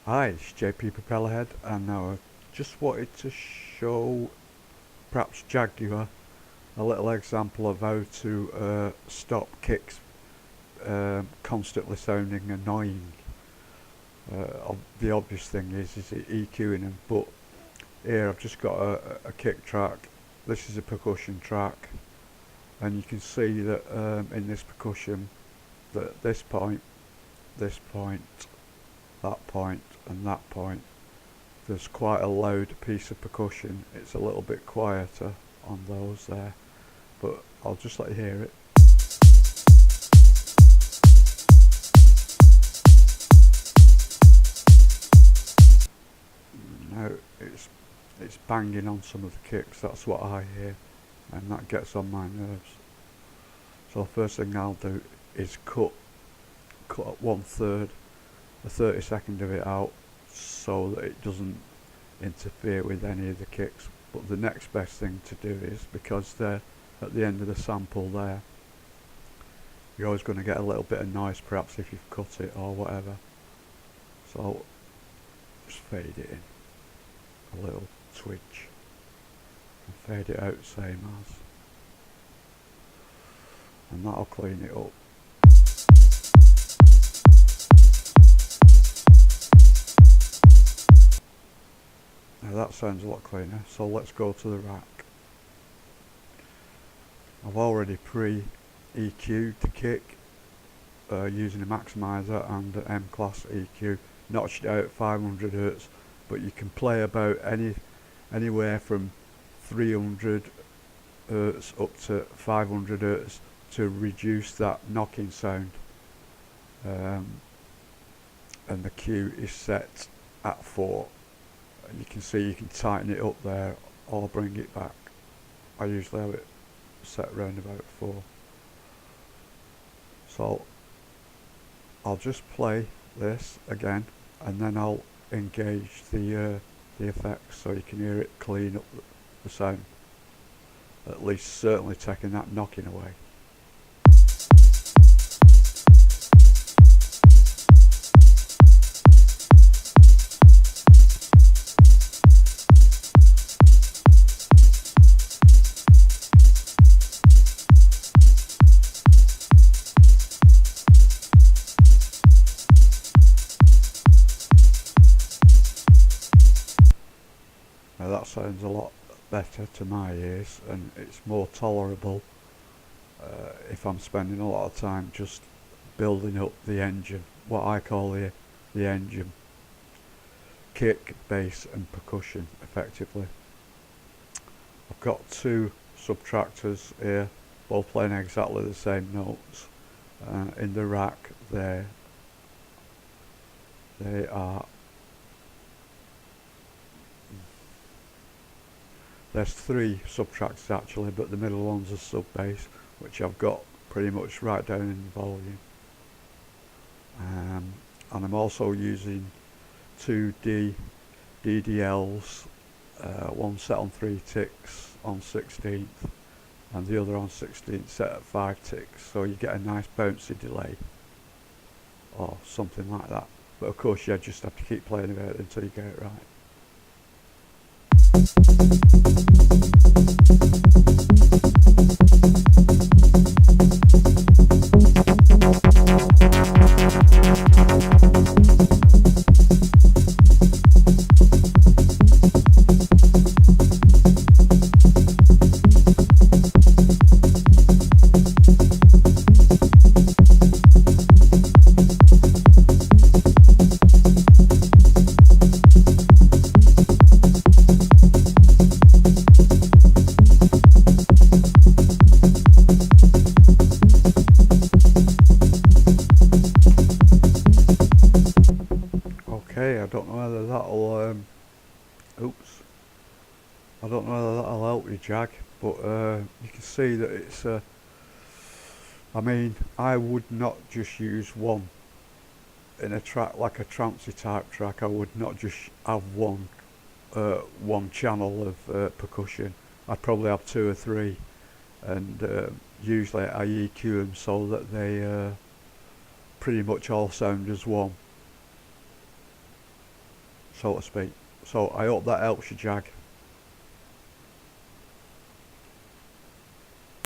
Hi, it's JP Propellerhead, and now I just wanted to show perhaps Jaguar a little example of how to stop kicks constantly sounding annoying. The obvious thing is EQing them, but here I've just got a kick track. This is a percussion track, and you can see that in this percussion that this point, that point and that point, there's quite a loud piece of percussion. It's a little bit quieter on those there, but I'll just let you hear it. Now it's banging on some of the kicks, that's what I hear, and that gets on my nerves. So the first thing I'll do is cut 1/3, a 30-second of it out, so that it doesn't interfere with any of the kicks. But the next best thing to do is, because they're at the end of the sample there, you're always going to get a little bit of noise perhaps if you've cut it or whatever. So just fade it in, a little twitch, and fade it out same as, and that'll clean it up. Now that sounds a lot cleaner, so let's go to the rack. I've already pre-EQ'd the kick using a maximizer and an MClass EQ, notched it out at 500 Hz, but you can play about anywhere from 300 Hz up to 500 Hz to reduce that knocking sound, and the Q is set at 4. You can see you can tighten it up there or bring it back. I usually have it set around about 4. So I'll just play this again, and then I'll engage the effects so you can hear it clean up the sound, at least certainly taking that knocking away. Now that sounds a lot better to my ears, and it's more tolerable if I'm spending a lot of time just building up the engine, what I call the engine. Kick, bass and percussion effectively. I've got 2 subtractors here, both playing exactly the same notes. In the rack there, they are, there's 3 subtractors actually, but the middle one's a sub bass, which I've got pretty much right down in volume. And I'm also using 2 DDLs, one set on 3 ticks on 16th, and the other on 16th set at 5 ticks, so you get a nice bouncy delay, or something like that. But of course you just have to keep playing about it until you get it right. Okay, I don't know whether that'll I don't know whether that'll help you, Jag, but you can see that it's I mean, I would not just use one in a track like a trancey type track. I would not just have one channel of percussion. I'd probably have 2 or 3, and usually I EQ them so that they pretty much all sound as one. so to speak. So I hope that helps you, Jag.